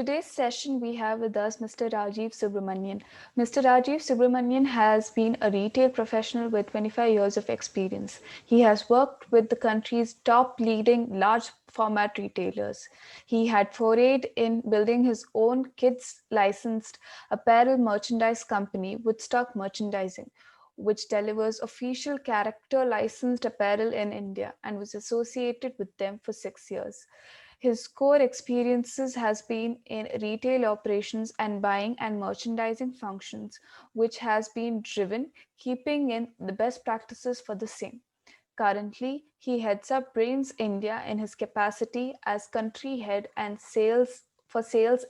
today's session, we have with us Mr. Rajiv Subramanian. Mr. Rajiv Subramanian has been a retail professional with 25 years of experience. He has worked with the country's top leading large format retailers. He had forayed in building his own kids licensed apparel merchandise company, Woodstock Merchandising, which delivers official character licensed apparel in India and was associated with them for 6 years. His core experiences has been in retail operations and buying and merchandising functions, which has been driven keeping in the best practices for the same. Currently, he heads up Brains India in his capacity as country head and sales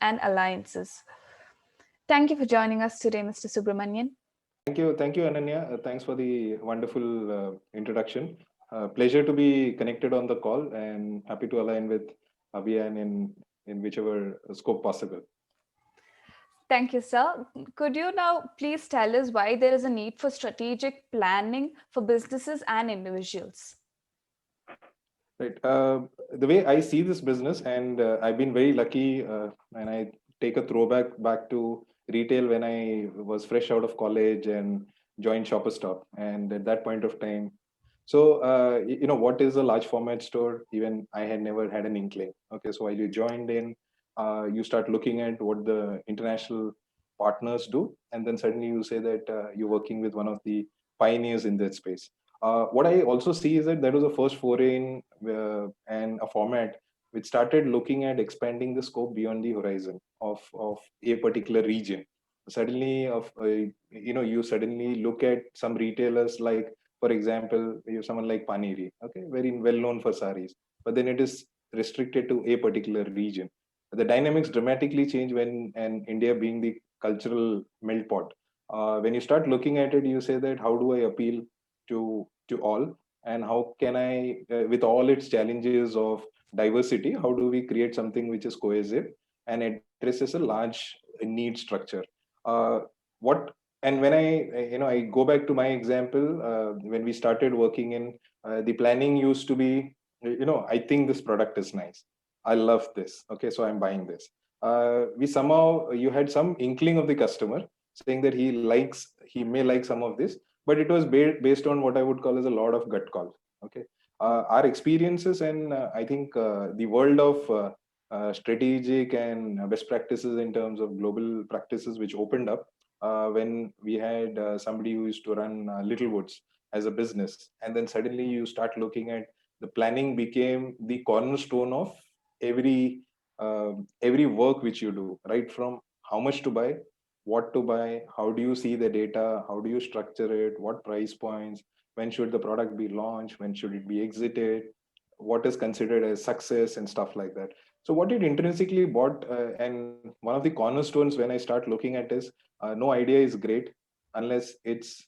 and alliances. Thank you for joining us today, Mr. Subramanian. Thank you, Ananya. Thanks for the wonderful introduction. Pleasure to be connected on the call and happy to align with Abhiyaan in whichever scope possible. Thank you, sir. Could you now please tell us why there is a need for strategic planning for businesses and individuals? Right. The way I see this business, and I've been very lucky, and I take a throwback back to retail when I was fresh out of college and joined Shopper Stop. And at that point of time, so what is a large format store? Even I had never had an inkling. Okay, so while you joined in, you start looking at what the international partners do, and then suddenly you say that you're working with one of the pioneers in that space. What I also see is that was a first foray in and a format which started looking at expanding the scope beyond the horizon of a particular region. Suddenly, you suddenly look at some retailers like, for example, you have someone like Paneri, okay, very well known for saris, but then it is restricted to a particular region. The dynamics dramatically change when, and India being the cultural melt pot. When you start looking at it, you say that how do I appeal to all, and how can I, with all its challenges of diversity, how do we create something which is cohesive and addresses a large need structure? Uh, what and when I go back to my example, when we started working in the planning used to be, I think this product is nice, I love this, okay, so I'm buying this. We somehow, you had some inkling of the customer saying that he may like some of this, but it was based on what I would call as a lot of gut call. Okay, our experiences, and I think the world of strategic and best practices in terms of global practices, which opened up when we had somebody who used to run Littlewoods as a business, and then suddenly you start looking at the planning became the cornerstone of every work which you do, right from how much to buy, what to buy, how do you see the data, how do you structure it, what price points, when should the product be launched, when should it be exited, what is considered as success and stuff like that. So what it intrinsically bought, and one of the cornerstones when I start looking at is, no idea is great unless it's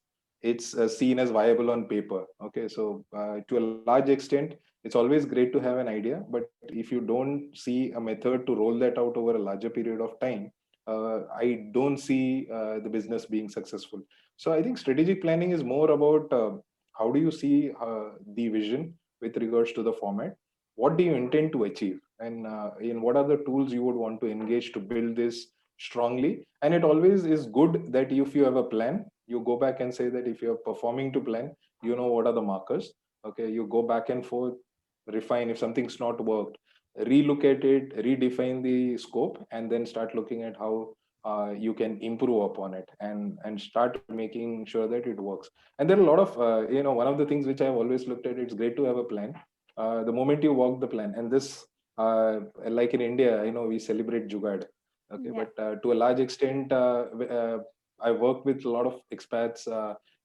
seen as viable on paper. Okay, so to a large extent, it's always great to have an idea, but if you don't see a method to roll that out over a larger period of time, I don't see the business being successful. So I think strategic planning is more about how do you see the vision with regards to the format, what do you intend to achieve, and in what are the tools you would want to engage to build this strongly. And it always is good that if you have a plan, you go back and say that if you're performing to plan, you know what are the markers. Okay, you go back and forth, refine if something's not worked, relook at it, redefine the scope, and then start looking at how you can improve upon it, and start making sure that it works. And there are a lot of one of the things which I've always looked at, it's great to have a plan. The moment you walk the plan, and this like in India, we celebrate jugad. Okay, Yeah. but to a large extent, I work with a lot of expats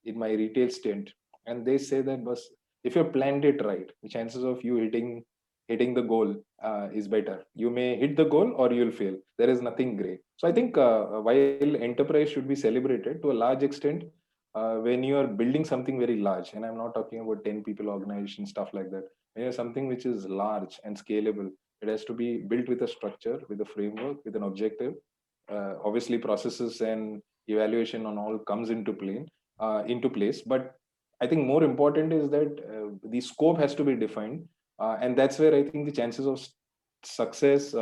in my retail stint, and they say that, bus, if you planned it right, the chances of you hitting the goal is better. You may hit the goal or you'll fail. There is nothing gray. So I think while enterprise should be celebrated to a large extent, when you are building something very large, and I'm not talking about 10 people organization, stuff like that. When you have something which is large and scalable, it has to be built with a structure, with a framework, with an objective. Obviously, processes and evaluation on all comes into place. But I think more important is that the scope has to be defined, and that's where I think the chances of success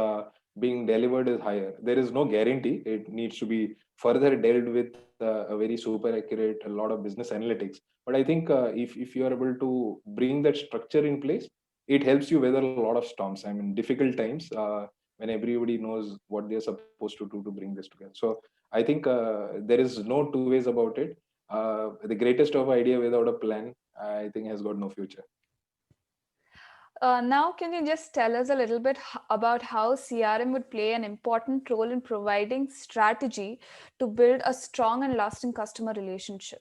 being delivered is higher. There is no guarantee. It needs to be further dealt with a very super accurate, a lot of business analytics. But I think if you are able to bring that structure in place, it helps you weather a lot of storms. I mean, difficult times when everybody knows what they're supposed to do to bring this together. So I think there is no two ways about it. The greatest of idea without a plan, I think, has got no future. Now, can you just tell us a little bit about how CRM would play an important role in providing strategy to build a strong and lasting customer relationship?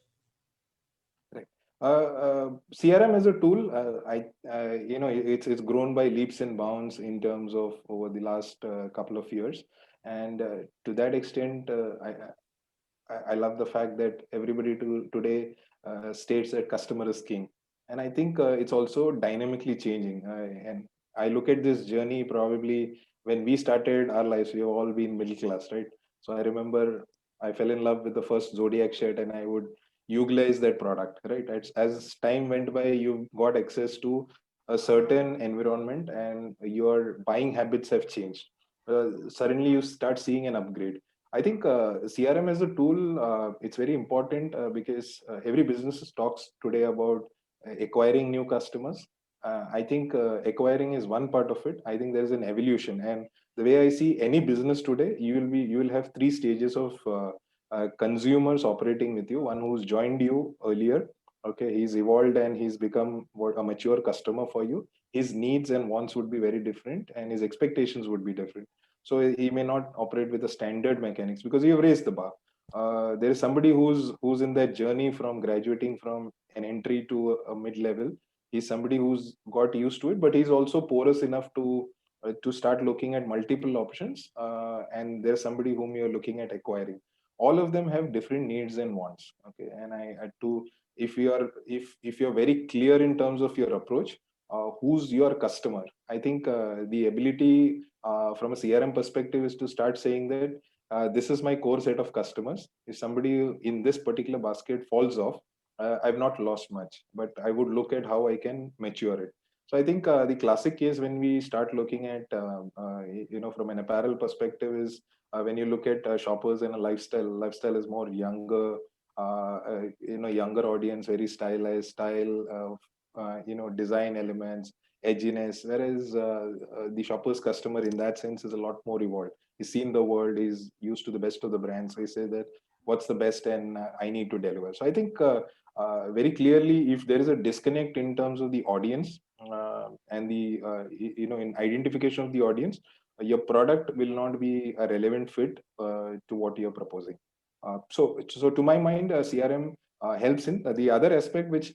Right. CRM as a tool, it's grown by leaps and bounds in terms of over the last couple of years, and to that extent, I love the fact that everybody today states that customer is king, and I think it's also dynamically changing. And I look at this journey probably when we started our lives, we have all been middle class, right? So I remember I fell in love with the first Zodiac shirt, and I would utilize that product, right? As time went by, you got access to a certain environment, and your buying habits have changed. Suddenly, you start seeing an upgrade. I think CRM as a tool, it's very important because every business talks today about acquiring new customers. I think acquiring is one part of it. I think there is an evolution, and the way I see any business today, you will have three stages of consumers operating with you. One who's joined you earlier, okay, he's evolved and he's become a mature customer for you. His needs and wants would be very different, and his expectations would be different, so he may not operate with the standard mechanics because you've raised the bar. There is somebody who's in that journey from graduating from an entry to a mid level. He's somebody who's got used to it, but he's also porous enough to start looking at multiple options. And there's somebody whom you're looking at acquiring. All of them have different needs and wants. Okay, and I had to, if you're very clear in terms of your approach, who's your customer, I think the ability from a CRM perspective is to start saying that this is my core set of customers. If somebody in this particular basket falls off, I've not lost much, but I would look at how I can mature it. So I think the classic case when we start looking at, from an apparel perspective is when you look at shoppers in a lifestyle. Lifestyle is more younger, younger audience, very stylized style, design elements, edginess, whereas the shopper's customer in that sense is a lot more evolved. He's seen the world, he's used to the best of the brands, so he say that what's the best, and I need to deliver. So I think very clearly, if there is a disconnect in terms of the audience and the in identification of the audience, your product will not be a relevant fit to what you're proposing. So to my mind, CRM helps in the other aspect, which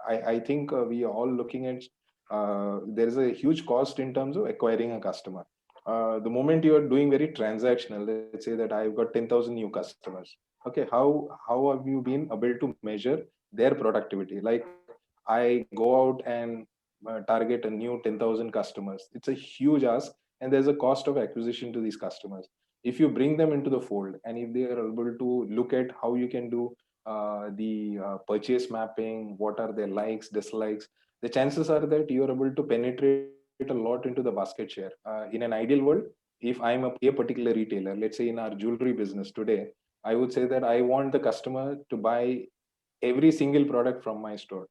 I think we are all looking at. There is a huge cost in terms of acquiring a customer. The moment you are doing very transactional, let's say that I've got 10,000 new customers. Okay, how have you been able to measure their productivity? Like I go out and target a new 10,000 customers. It's a huge ask, and there's a cost of acquisition to these customers. If you bring them into the fold, and if they are able to look at how you can do the purchase mapping, what are their likes, dislikes, the chances are that you are able to penetrate a lot into the basket share. In an ideal world, if I'm a particular retailer, let's say in our jewelry business today, I would say that I want the customer to buy every single product from my store.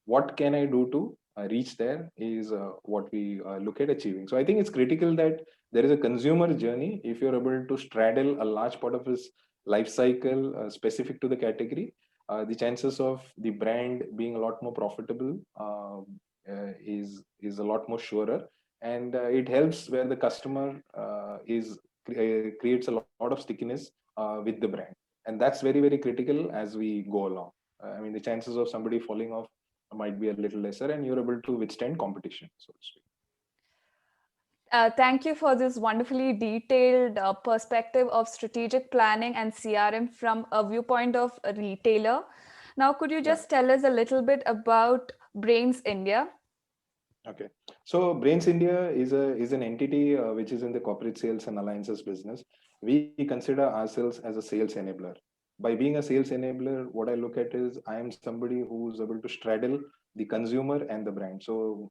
What can I do to reach there is what we look at achieving. So I think it's critical that there is a consumer journey. If you're able to straddle a large part of his life cycle specific to the category, the chances of the brand being a lot more profitable is a lot more surer, and it helps where the customer creates a lot of stickiness with the brand, and that's very critical as we go along. I mean, the chances of somebody falling off might be a little lesser, and you're able to withstand competition, so to speak. Thank you for this wonderfully detailed perspective of strategic planning and CRM from a viewpoint of a retailer. Now, could you Yeah. just tell us a little bit about Brains India? Okay. So Brains India is an entity which is in the corporate sales and alliances business. We consider ourselves as a sales enabler. By being a sales enabler, what I look at is I am somebody who's able to straddle the consumer and the brand. So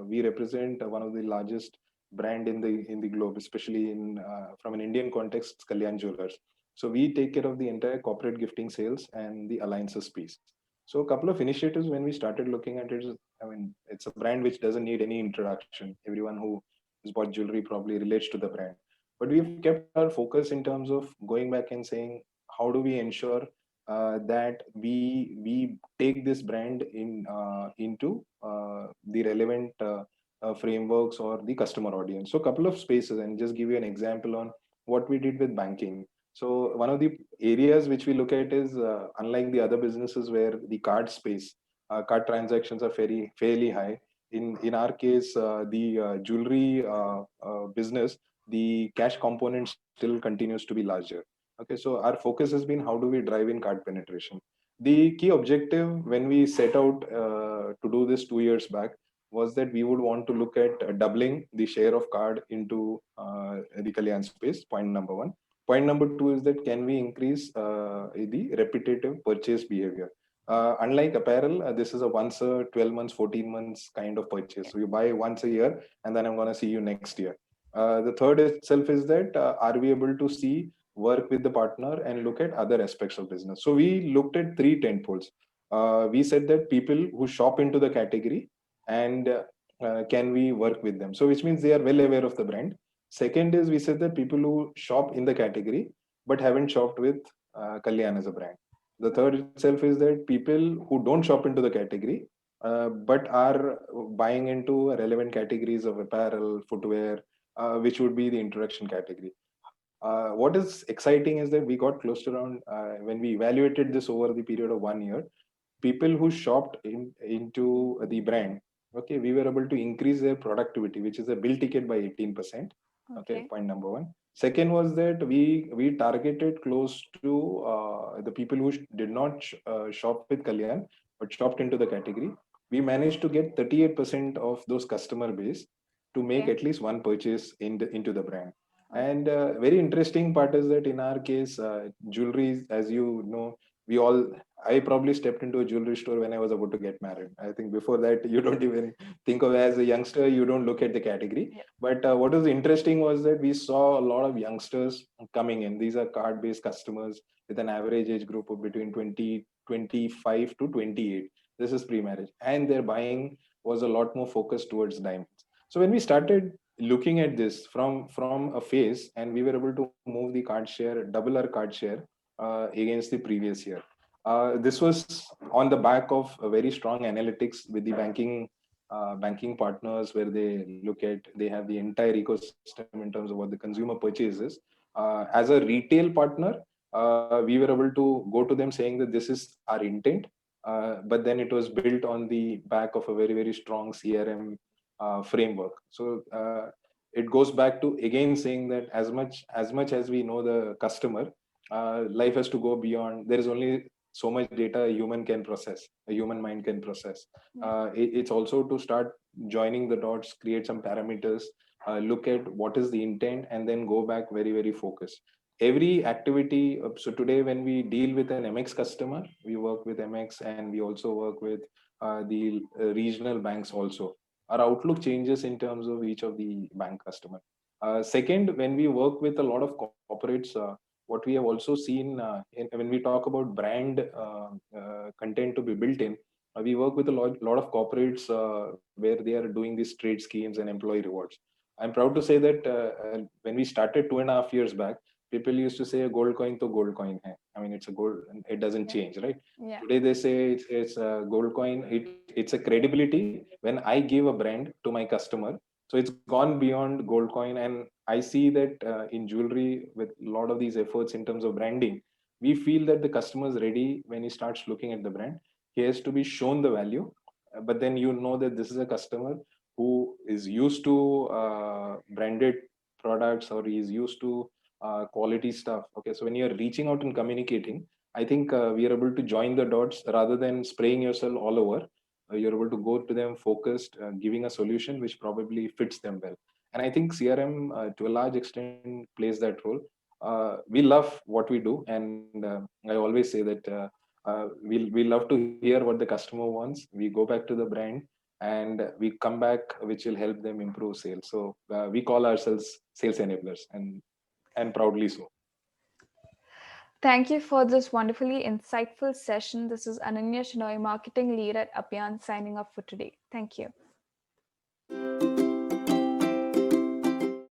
we represent one of the largest brand in the globe, especially in from an Indian context, it's Kalyan Jewelers. So we take care of the entire corporate gifting sales and the alliances piece. So a couple of initiatives when we started looking at it, I mean, it's a brand which doesn't need any introduction. Everyone who has bought jewelry probably relates to the brand. But we've kept our focus in terms of going back and saying, how do we ensure that we take this brand into the relevant frameworks or the customer audience. So a couple of spaces, and just give you an example on what we did with banking. So one of the areas which we look at is unlike the other businesses where the card space, card transactions are fairly high. In our case, the jewelry business, the cash component still continues to be larger. Okay, so our focus has been how do we drive in card penetration. The key objective when we set out to do this 2 years back was that we would want to look at doubling the share of card into the Kalyan space. Point number one. Point number two is that can we increase the repetitive purchase behavior? Unlike apparel, this is a once a 12 months, 14 months kind of purchase. So you buy once a year and then I'm going to see you next year. The third itself is that are we able to see, work with the partner and look at other aspects of business? So we looked at three tentpoles. We said that people who shop into the category and can we work with them? So which means they are well aware of the brand. Second is we said that people who shop in the category but haven't shopped with Kalyan as a brand. The third itself is that people who don't shop into the category but are buying into relevant categories of apparel, footwear, which would be the introduction category. What is exciting is that we got close to around when we evaluated this over the period of 1 year, people who shopped into the brand, okay, we were able to increase their productivity, which is a bill ticket by 18%. Okay, Okay. point number one. Second was that we targeted close to the people who did not shop with Kalyan but shopped into the category. We managed to get 38% of those customer base to make Okay. at least one purchase into the brand. Okay. And very interesting part is that in our case, jewelry, as you know, we all I probably stepped into a jewelry store when I was about to get married. I think before that, you don't even think of as a youngster, you don't look at the category. Yeah. But what was interesting was that we saw a lot of youngsters coming in. These are card based customers with an average age group of between 25 to 28. This is pre marriage. And their buying was a lot more focused towards diamonds. So when we started looking at this from a phase, and we were able to move the card share, double our card share against the previous year. This was on the back of a very strong analytics with the banking partners, where they have the entire ecosystem in terms of what the consumer purchases. As a retail partner, we were able to go to them saying that this is our intent, but then it was built on the back of a very strong CRM framework. So it goes back to again saying that as much as we know the customer, life has to go beyond. There is only so much data a human mind can process. Yeah. It's also to start joining the dots, create some parameters, look at what is the intent, and then go back very focused. Every activity. So today, when we deal with an MX customer, we work with MX, and we also work with the regional banks also. Our outlook changes in terms of each of the bank customer. Second, when we work with a lot of corporates, what we have also seen when we talk about brand content to be built in, we work with a lot of corporates where they are doing these trade schemes and employee rewards. I'm proud to say that when we started 2.5 years back, people used to say a gold coin to gold coin hai. I mean, it's a gold, it doesn't Yeah. change, right? Yeah. Today they say it's a gold coin. It's a credibility when I give a brand to my customer. So it's gone beyond gold coin, and I see that in jewelry with a lot of these efforts in terms of branding, we feel that the customer is ready when he starts looking at the brand. He has to be shown the value, but then you know that this is a customer who is used to branded products, or he is used to quality stuff. Okay, so when you're reaching out and communicating, I think we are able to join the dots rather than spraying yourself all over. You're able to go to them focused, giving a solution which probably fits them well. And I think CRM to a large extent plays that role. We love what we do, and I always say that we love to hear what the customer wants. We go back to the brand, and we come back, which will help them improve sales. So we call ourselves sales enablers, and proudly so. Thank you for this wonderfully insightful session. This is Ananya Shinoy, marketing lead at Abhiyaan, signing off for today. Thank you.